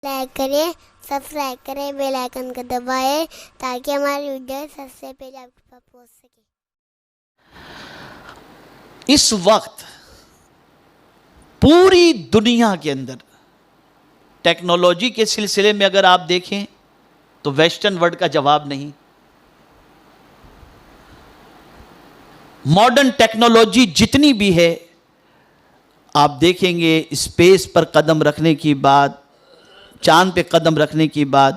Like کریں، subscribe کریں، bell icon کو دبائیں تاکہ ہماری ویڈیو سب سے پہلے آپ کے پاس پہنچ سکے۔ اس وقت پوری دنیا کے اندر ٹیکنالوجی کے سلسلے میں اگر آپ دیکھیں تو ویسٹرن ورلڈ کا جواب نہیں۔ ماڈرن ٹیکنالوجی جتنی بھی ہے، آپ دیکھیں گے اسپیس پر قدم رکھنے کی بات، چاند پہ قدم رکھنے کی بات،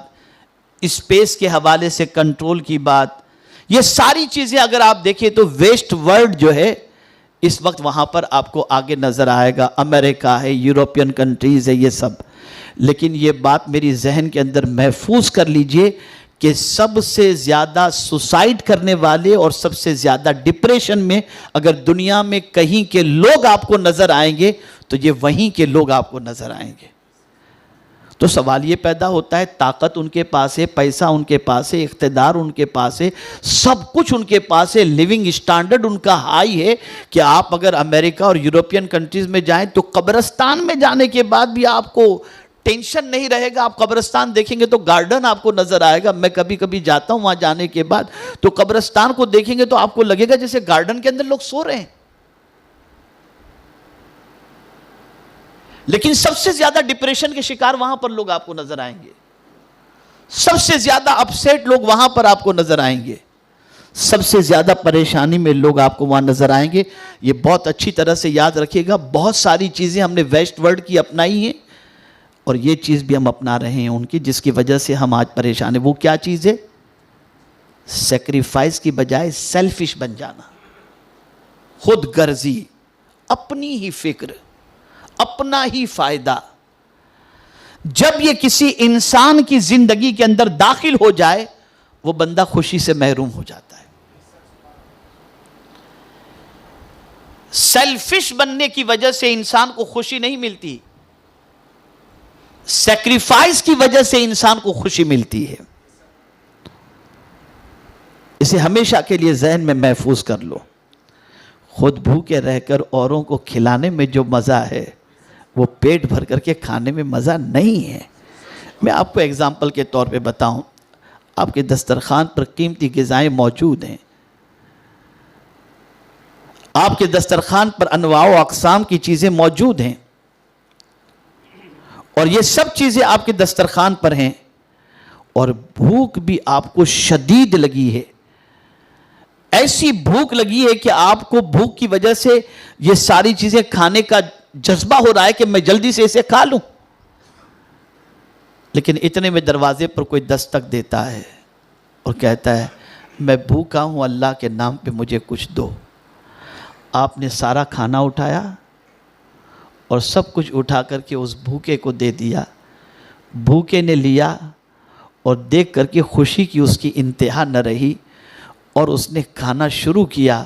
اسپیس کے حوالے سے کنٹرول کی بات، یہ ساری چیزیں اگر آپ دیکھیں تو ویسٹ ورلڈ جو ہے اس وقت وہاں پر آپ کو آگے نظر آئے گا۔ امریکہ ہے، یوروپین کنٹریز ہے، یہ سب۔ لیکن یہ بات میری ذہن کے اندر محفوظ کر لیجئے کہ سب سے زیادہ سوسائڈ کرنے والے اور سب سے زیادہ ڈپریشن میں اگر دنیا میں کہیں کے لوگ آپ کو نظر آئیں گے تو یہ وہیں کے لوگ آپ کو نظر آئیں گے۔ تو سوال یہ پیدا ہوتا ہے، طاقت ان کے پاس ہے، پیسہ ان کے پاس ہے، اقتدار ان کے پاس ہے، سب کچھ ان کے پاس ہے، لیونگ سٹینڈرڈ ان کا ہائی ہے کہ آپ اگر امریکہ اور یوروپین کنٹریز میں جائیں تو قبرستان میں جانے کے بعد بھی آپ کو ٹینشن نہیں رہے گا۔ آپ قبرستان دیکھیں گے تو گارڈن آپ کو نظر آئے گا۔ میں کبھی کبھی جاتا ہوں وہاں جانے کے بعد تو قبرستان کو دیکھیں گے تو آپ کو لگے گا جیسے گارڈن کے اندر لوگ سو رہے ہیں۔ لیکن سب سے زیادہ ڈپریشن کے شکار وہاں پر لوگ آپ کو نظر آئیں گے، سب سے زیادہ اپسیٹ لوگ وہاں پر آپ کو نظر آئیں گے، سب سے زیادہ پریشانی میں لوگ آپ کو وہاں نظر آئیں گے۔ یہ بہت اچھی طرح سے یاد رکھیے گا۔ بہت ساری چیزیں ہم نے ویسٹ ورلڈ کی اپنائی ہیں اور یہ چیز بھی ہم اپنا رہے ہیں ان کی، جس کی وجہ سے ہم آج پریشان ہیں۔ وہ کیا چیز ہے؟ سیکریفائس کی بجائے سیلفش بن جانا، خود غرضی، اپنی ہی فکر، اپنا ہی فائدہ۔ جب یہ کسی انسان کی زندگی کے اندر داخل ہو جائے وہ بندہ خوشی سے محروم ہو جاتا ہے۔ سیلفش بننے کی وجہ سے انسان کو خوشی نہیں ملتی، سیکریفائس کی وجہ سے انسان کو خوشی ملتی ہے۔ اسے ہمیشہ کے لیے ذہن میں محفوظ کر لو۔ خود بھوکے رہ کر اوروں کو کھلانے میں جو مزہ ہے وہ پیٹ بھر کر کے کھانے میں مزہ نہیں ہے۔ میں آپ کو اگزامپل کے طور پہ بتاؤں، آپ کے دسترخوان پر قیمتی غذائیں موجود ہیں، آپ کے دسترخوان پر انواع و اقسام کی چیزیں موجود ہیں اور یہ سب چیزیں آپ کے دسترخوان پر ہیں اور بھوک بھی آپ کو شدید لگی ہے، ایسی بھوک لگی ہے کہ آپ کو بھوک کی وجہ سے یہ ساری چیزیں کھانے کا جذبہ ہو رہا ہے کہ میں جلدی سے اسے کھا لوں۔ لیکن اتنے میں دروازے پر کوئی دستک دیتا ہے اور کہتا ہے میں بھوکا ہوں، اللہ کے نام پہ مجھے کچھ دو۔ آپ نے سارا کھانا اٹھایا اور سب کچھ اٹھا کر کے اس بھوکے کو دے دیا۔ بھوکے نے لیا اور دیکھ کر کے خوشی کی اس کی انتہا نہ رہی اور اس نے کھانا شروع کیا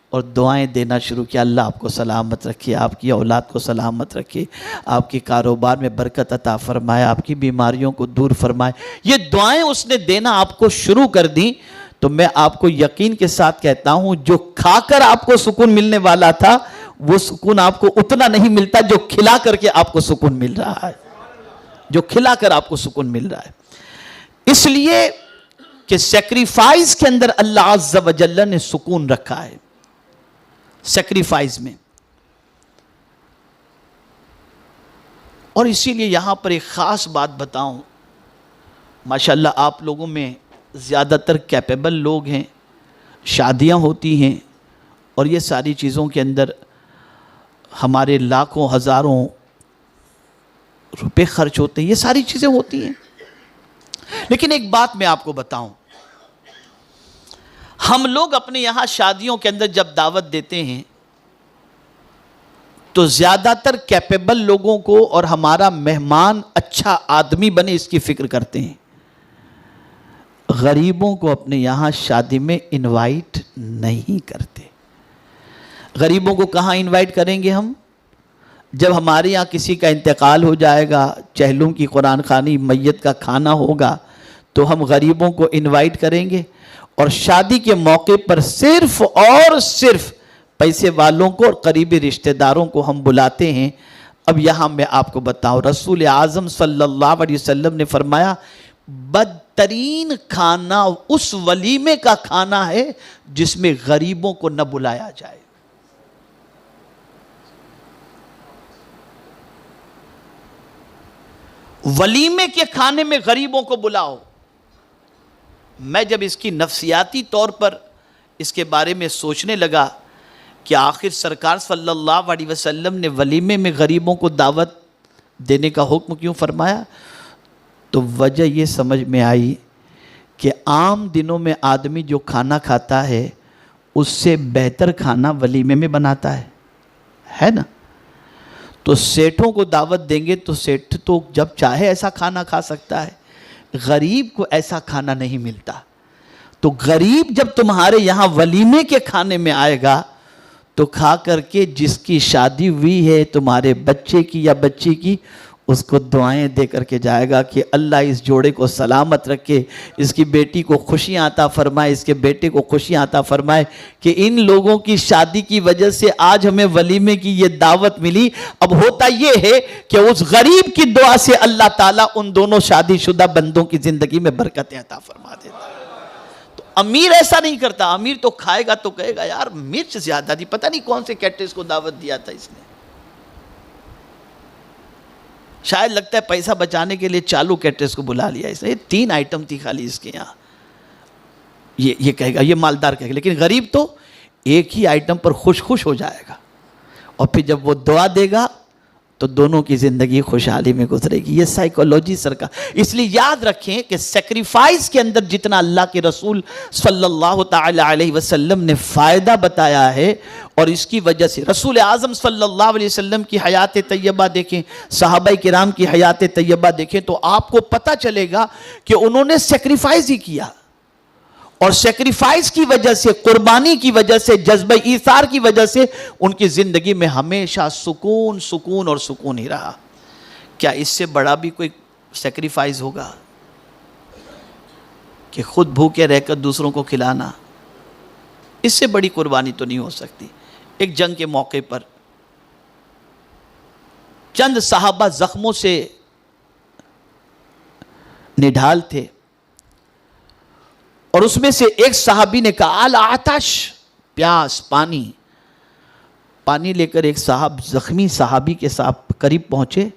اور دعائیں دینا شروع کیا، اللہ آپ کو سلامت رکھے، آپ کی اولاد کو سلامت رکھے، آپ کے کاروبار میں برکت عطا فرمائے، آپ کی بیماریوں کو دور فرمائے۔ یہ دعائیں اس نے دینا آپ کو شروع کر دی تو میں آپ کو یقین کے ساتھ کہتا ہوں جو کھا کر آپ کو سکون ملنے والا تھا وہ سکون آپ کو اتنا نہیں ملتا جو کھلا کر کے آپ کو سکون مل رہا ہے، جو کھلا کر آپ کو سکون مل رہا ہے۔ اس لیے کہ سیکریفائز کے اندر اللہ عز و جل نے سکون رکھا ہے، سیکریفائز میں۔ اور اسی لیے یہاں پر ایک خاص بات بتاؤں، ماشاءاللہ آپ لوگوں میں زیادہ تر کیپیبل لوگ ہیں، شادیاں ہوتی ہیں اور یہ ساری چیزوں کے اندر ہمارے لاکھوں ہزاروں روپے خرچ ہوتے ہیں، یہ ساری چیزیں ہوتی ہیں۔ لیکن ایک بات میں آپ کو بتاؤں، ہم لوگ اپنے یہاں شادیوں کے اندر جب دعوت دیتے ہیں تو زیادہ تر کیپیبل لوگوں کو اور ہمارا مہمان اچھا آدمی بنے اس کی فکر کرتے ہیں۔ غریبوں کو اپنے یہاں شادی میں انوائٹ نہیں کرتے۔ غریبوں کو کہاں انوائٹ کریں گے ہم؟ جب ہمارے یہاں کسی کا انتقال ہو جائے گا، چہلوں کی قرآن خوانی، میت کا کھانا ہوگا تو ہم غریبوں کو انوائٹ کریں گے، اور شادی کے موقع پر صرف اور صرف پیسے والوں کو اور قریبی رشتہ داروں کو ہم بلاتے ہیں۔ اب یہاں میں آپ کو بتاؤں، رسول اعظم صلی اللہ علیہ وسلم نے فرمایا بدترین کھانا اس ولیمے کا کھانا ہے جس میں غریبوں کو نہ بلایا جائے۔ ولیمے کے کھانے میں غریبوں کو بلاؤ۔ میں جب اس کی نفسیاتی طور پر اس کے بارے میں سوچنے لگا کہ آخر سرکار صلی اللہ علیہ وسلم نے ولیمے میں غریبوں کو دعوت دینے کا حکم کیوں فرمایا، تو وجہ یہ سمجھ میں آئی کہ عام دنوں میں آدمی جو کھانا کھاتا ہے اس سے بہتر کھانا ولیمے میں بناتا ہے نا۔ تو سیٹھوں کو دعوت دیں گے تو سیٹھ تو جب چاہے ایسا کھانا کھا سکتا ہے، غریب کو ایسا کھانا نہیں ملتا۔ تو غریب جب تمہارے یہاں ولیمے کے کھانے میں آئے گا تو کھا کر کے جس کی شادی ہوئی ہے تمہارے بچے کی یا بچی کی، اس کو دعائیں دے کر کے جائے گا کہ اللہ اس جوڑے کو سلامت رکھے، اس کی بیٹی کو خوشیاں عطا فرمائے، اس کے بیٹے کو خوشیاں عطا فرمائے کہ ان لوگوں کی شادی کی وجہ سے آج ہمیں ولیمے کی یہ دعوت ملی۔ اب ہوتا یہ ہے کہ اس غریب کی دعا سے اللہ تعالیٰ ان دونوں شادی شدہ بندوں کی زندگی میں برکتیں عطا فرما دیتا ہے۔ تو امیر ایسا نہیں کرتا، امیر تو کھائے گا تو کہے گا یار مرچ زیادہ دی، پتہ نہیں کون سے کیٹرس کو دعوت دیا تھا اس نے، شاید لگتا ہے پیسہ بچانے کے لیے چالو کیٹرس کو بلا لیا اس نے، 3 آئٹم تھی خالی اس کے یہاں، یہ کہے گا، یہ مالدار کہے گا۔ لیکن غریب تو ایک ہی آئٹم پر خوش ہو جائے گا، اور پھر جب وہ دعا دے گا تو دونوں کی زندگی خوشحالی میں گزرے گی۔ یہ سائیکولوجی سرکار، اس لیے یاد رکھیں کہ سیکریفائز کے اندر جتنا اللہ کے رسول صلی اللہ تعالی علیہ وسلم نے فائدہ بتایا ہے، اور اس کی وجہ سے رسول اعظم صلی اللہ علیہ وسلم کی حیات طیبہ دیکھیں، صحابہ کرام کی حیات طیبہ دیکھیں تو آپ کو پتہ چلے گا کہ انہوں نے سیکریفائز ہی کیا، اور سیکریفائز کی وجہ سے، قربانی کی وجہ سے، جذبہ ایثار کی وجہ سے ان کی زندگی میں ہمیشہ سکون اور سکون ہی رہا۔ کیا اس سے بڑا بھی کوئی سیکریفائز ہوگا کہ خود بھوکے رہ کر دوسروں کو کھلانا؟ اس سے بڑی قربانی تو نہیں ہو سکتی۔ ایک جنگ کے موقع پر چند صحابہ زخموں سے نڈھال تھے، اور اس میں سے ایک صحابی نے کہا العطش، پیاس، پانی لے کر ایک زخمی صحابی کے ساتھ قریب پہنچے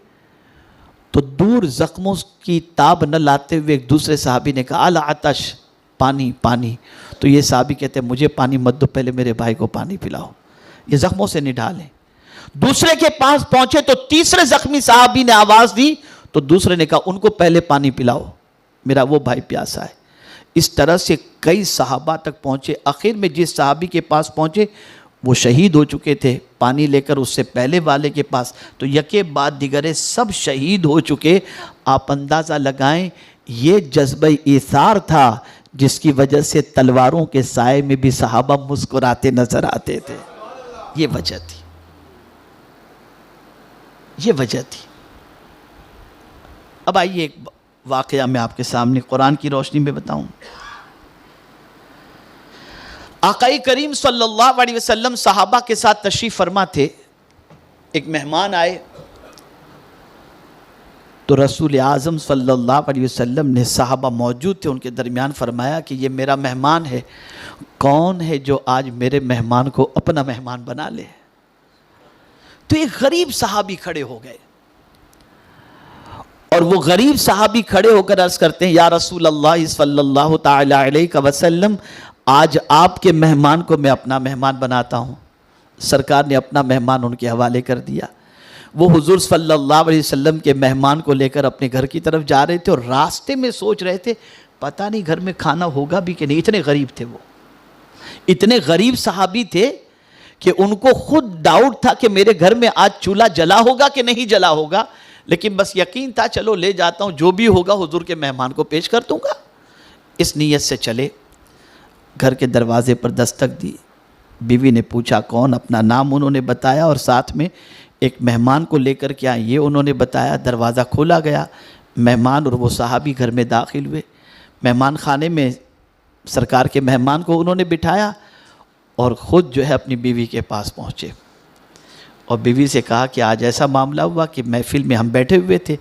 تو دور زخموں کی تاب نہ لاتے ہوئے ایک دوسرے صحابی نے کہا العطش، پانی۔ تو یہ صحابی کہتے ہیں مجھے پانی مت دو، پہلے میرے بھائی کو پانی پلاؤ، یہ زخموں سے نڈھال ہیں۔ دوسرے کے پاس پہنچے تو تیسرے زخمی صحابی نے آواز دی تو دوسرے نے کہا ان کو پہلے پانی پلاؤ، میرا وہ بھائی پیاسا ہے۔ اس طرح سے کئی صحابہ تک پہنچے، آخر میں جس صحابی کے پاس پہنچے وہ شہید ہو چکے تھے، پانی لے کر اس سے پہلے والے کے پاس، تو یکے بعد دیگرے سب شہید ہو چکے۔ آپ اندازہ لگائیں یہ جذبہ ایثار تھا جس کی وجہ سے تلواروں کے سائے میں بھی صحابہ مسکراتے نظر آتے تھے۔ یہ وجہ تھی۔ اب آئیے ایک واقعہ میں آپ کے سامنے قرآن کی روشنی میں بتاؤں۔ آقا کریم صلی اللہ علیہ وسلم صحابہ کے ساتھ تشریف فرما تھے، ایک مہمان آئے تو رسول اعظم صلی اللہ علیہ وسلم نے، صحابہ موجود تھے ان کے درمیان، فرمایا کہ یہ میرا مہمان ہے، کون ہے جو آج میرے مہمان کو اپنا مہمان بنا لے؟ تو ایک غریب صحابی کھڑے ہو گئے، اور وہ غریب صحابی کھڑے ہو کر عرض کرتے ہیں یا رسول اللہ صلی اللہ تعالی علیہ وسلم، آج آپ کے مہمان کو میں اپنا مہمان بناتا ہوں۔ سرکار نے اپنا مہمان ان کے حوالے کر دیا۔ وہ حضور صلی اللہ علیہ وسلم کے مہمان کو لے کر اپنے گھر کی طرف جا رہے تھے، اور راستے میں سوچ رہے تھے پتہ نہیں گھر میں کھانا ہوگا بھی کہ نہیں، اتنے غریب تھے، وہ اتنے غریب صحابی تھے کہ ان کو خود ڈاؤٹ تھا کہ میرے گھر میں آج چولہا جلا ہوگا کہ نہیں جلا ہوگا، لیکن بس یقین تھا چلو لے جاتا ہوں، جو بھی ہوگا حضور کے مہمان کو پیش کر دوں گا۔ اس نیت سے چلے، گھر کے دروازے پر دستک دی، بیوی نے پوچھا کون، اپنا نام انہوں نے بتایا، اور ساتھ میں ایک مہمان کو لے کر کے آئے یہ انہوں نے بتایا۔ دروازہ کھولا گیا، مہمان اور وہ صحابی گھر میں داخل ہوئے۔ مہمان خانے میں سرکار کے مہمان کو انہوں نے بٹھایا اور خود جو ہے اپنی بیوی کے پاس پہنچے۔ اور بیوی سے کہا کہ آج ایسا معاملہ ہوا کہ محفل میں ہم بیٹھے ہوئے تھے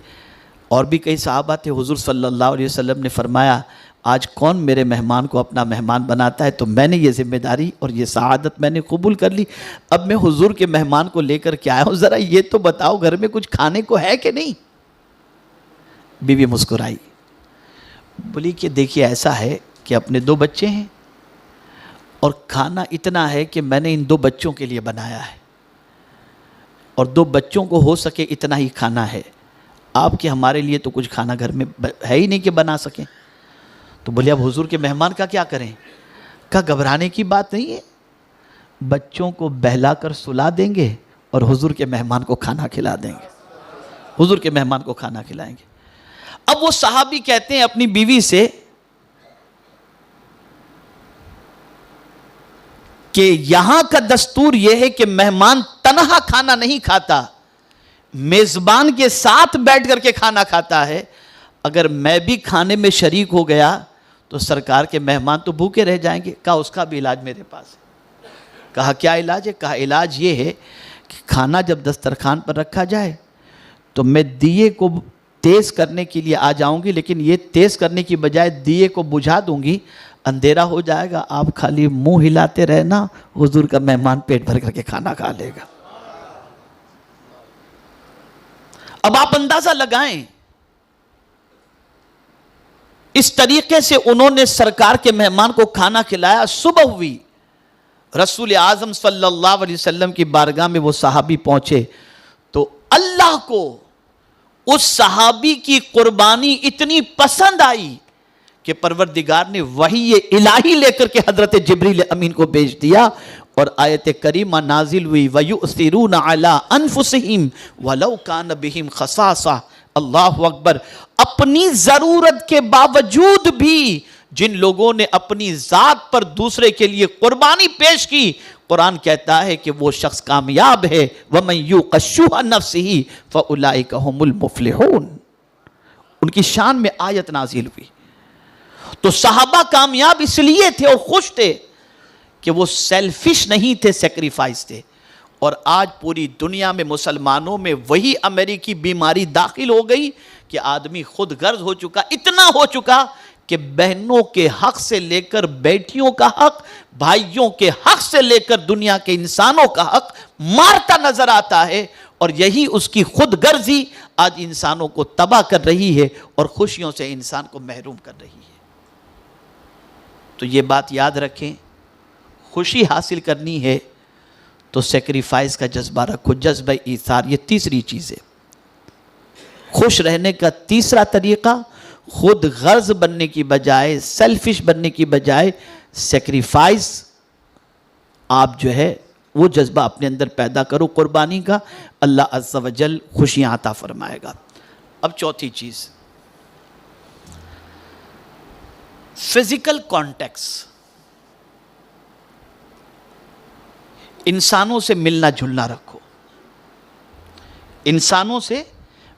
اور بھی کئی صحابہ تھے، حضور صلی اللہ علیہ وسلم نے فرمایا آج کون میرے مہمان کو اپنا مہمان بناتا ہے، تو میں نے یہ ذمہ داری اور یہ سعادت میں نے قبول کر لی، اب میں حضور کے مہمان کو لے کر کے آیا ہوں، ذرا یہ تو بتاؤ گھر میں کچھ کھانے کو ہے کہ نہیں؟ بیوی مسکرائی، بولی کہ دیکھیے ایسا ہے کہ اپنے 2 بچے ہیں اور کھانا اتنا ہے کہ میں نے ان 2 بچوں کے لیے بنایا ہے اور 2 بچوں کو ہو سکے اتنا ہی کھانا ہے، آپ کے ہمارے لیے تو کچھ کھانا گھر میں ہے ہی نہیں کہ بنا سکیں۔ تو بولے اب حضور کے مہمان کا کیا کریں؟ کہا گھبرانے کی بات نہیں ہے، بچوں کو بہلا کر سلا دیں گے اور حضور کے مہمان کو کھانا کھلا دیں گے، حضور کے مہمان کو کھانا کھلائیں گے۔ اب وہ صحابی کہتے ہیں اپنی بیوی سے کہ یہاں کا دستور یہ ہے کہ مہمان تنہا کھانا نہیں کھاتا، میزبان کے ساتھ بیٹھ کر کے کھانا کھاتا ہے، اگر میں بھی کھانے میں شریک ہو گیا تو سرکار کے مہمان تو بھوکے رہ جائیں گے۔ کہا اس کا بھی علاج میرے پاس ہے۔ کہا کیا علاج ہے؟ کہا علاج یہ ہے کہ کھانا جب دسترخوان پر رکھا جائے تو میں دیے کو تیز کرنے کے لیے آ جاؤں گی، لیکن یہ تیز کرنے کی بجائے دیے کو بجھا دوں گی، اندھیرا ہو جائے گا، آپ خالی منہ ہلاتے رہنا، حضور کا مہمان پیٹ بھر کر کے کھانا کھا لے گا۔ اب آپ اندازہ لگائیں اس طریقے سے انہوں نے سرکار کے مہمان کو کھانا کھلایا۔ صبح ہوئی، رسول اعظم صلی اللہ علیہ وسلم کی بارگاہ میں وہ صحابی پہنچے تو اللہ کو اس صحابی کی قربانی اتنی پسند آئی کہ پروردگار نے وحی الہی لے کر کے حضرت جبریل امین کو بھیج دیا اور آیت کریمہ نازل ہوئی وَيُؤْثِرُونَ عَلَىٰ أَنفُسِهِمْ وَلَوْ كَانَ بِهِمْ خَصَاصَةٌ۔ اللہ اکبر، اپنی ضرورت کے باوجود بھی جن لوگوں نے اپنی ذات پر دوسرے کے لیے قربانی پیش کی، قرآن کہتا ہے کہ وہ شخص کامیاب ہے۔ وَمَن يُوقَ شُحَّ نَفْسِهِ فَأُولَٰئِكَ هُمُ الْمُفْلِحُونَ۔ ان کی شان میں آیت نازل ہوئی۔ تو صحابہ کامیاب اس لیے تھے اور خوش تھے کہ وہ سیلفش نہیں تھے، سیکریفائس تھے۔ اور آج پوری دنیا میں مسلمانوں میں وہی امریکی بیماری داخل ہو گئی کہ آدمی خود غرض ہو چکا، اتنا ہو چکا کہ بہنوں کے حق سے لے کر بیٹیوں کا حق، بھائیوں کے حق سے لے کر دنیا کے انسانوں کا حق مارتا نظر آتا ہے، اور یہی اس کی خود غرضی آج انسانوں کو تباہ کر رہی ہے اور خوشیوں سے انسان کو محروم کر رہی ہے۔ تو یہ بات یاد رکھیں، خوشی حاصل کرنی ہے تو سیکریفائس کا جذبہ رکھو، جذبہ ایثار۔ یہ تیسری چیز ہے۔ خوش رہنے کا تیسرا طریقہ، خود غرض بننے کی بجائے، سیلفش بننے کی بجائے سیکریفائس، آپ جو ہے وہ جذبہ اپنے اندر پیدا کرو قربانی کا، اللہ عز و جل خوشیاں عطا فرمائے گا۔ اب چوتھی چیز، فزیکل کانٹیکس، انسانوں سے ملنا جلنا رکھو، انسانوں سے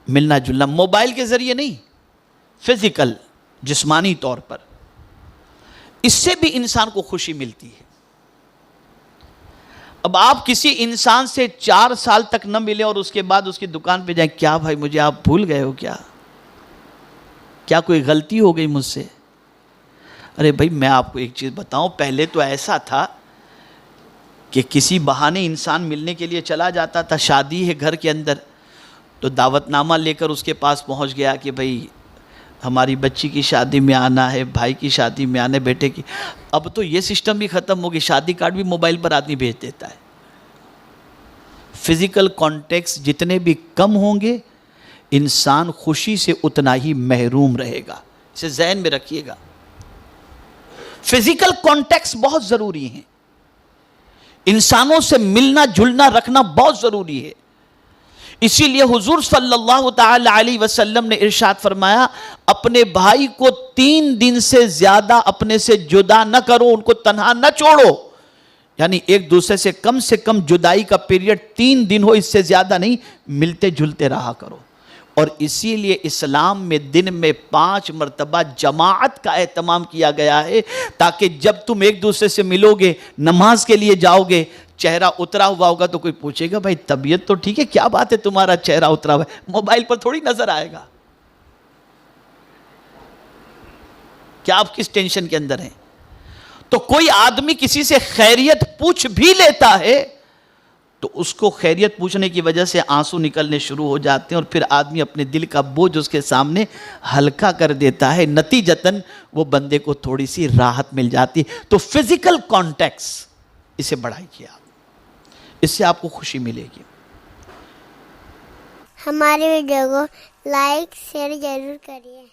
ملنا جلنا، موبائل کے ذریعے نہیں، فزیکل، جسمانی طور پر، اس سے بھی انسان کو خوشی ملتی ہے۔ اب آپ کسی انسان سے 4 سال تک نہ ملیں اور اس کے بعد اس کی دکان پہ جائیں، کیا بھائی مجھے آپ بھول گئے ہو کیا کوئی غلطی ہو گئی مجھ سے؟ ارے بھائی میں آپ کو ایک چیز بتاؤں، پہلے تو ایسا تھا کہ کسی بہانے انسان ملنے کے لیے چلا جاتا تھا، شادی ہے گھر کے اندر تو دعوت نامہ لے کر اس کے پاس پہنچ گیا کہ بھائی ہماری بچی کی شادی میں آنا ہے، بھائی کی شادی میں آنا ہے، بیٹے کی۔ اب تو یہ سسٹم بھی ختم ہو گئی، شادی کارڈ بھی موبائل پر آدمی بھیج دیتا ہے۔ فزیکل کانٹیکس جتنے بھی کم ہوں گے، انسان خوشی سے اتنا ہی محروم رہے گا، اسے ذہن میں رکھیے گا۔ فزیکل کانٹیکس بہت ضروری ہیں، انسانوں سے ملنا جلنا رکھنا بہت ضروری ہے۔ اسی لیے حضور صلی اللہ تعالی علیہ وسلم نے ارشاد فرمایا، اپنے بھائی کو 3 دن سے زیادہ اپنے سے جدا نہ کرو، ان کو تنہا نہ چھوڑو، یعنی ایک دوسرے سے کم جدائی کا پیریڈ 3 دن ہو، اس سے زیادہ نہیں، ملتے جلتے رہا کرو۔ اور اسی لیے اسلام میں دن میں 5 مرتبہ جماعت کا اہتمام کیا گیا ہے، تاکہ جب تم ایک دوسرے سے ملو گے، نماز کے لیے جاؤ گے، چہرہ اترا ہوا ہوگا تو کوئی پوچھے گا بھائی طبیعت تو ٹھیک ہے, کیا بات ہے تمہارا چہرہ اترا ہوا ہے؟ موبائل پر تھوڑی نظر آئے گا. کیا آپ کس ٹینشن کے اندر ہیں؟ تو کوئی آدمی کسی سے خیریت پوچھ بھی لیتا ہے تو اس کو خیریت پوچھنے کی وجہ سے آنسو نکلنے شروع ہو جاتے ہیں, اور پھر آدمی اپنے دل کا بوجھ اس کے سامنے ہلکا کر دیتا ہے, نتیجتاً وہ بندے کو تھوڑی سی راحت مل جاتی. تو فزیکل کانٹیکٹس اسے بڑھائیے آپ, اس سے آپ کو خوشی ملے گی. ہماری ویڈیو کو لائک شیئر ضرور کریے.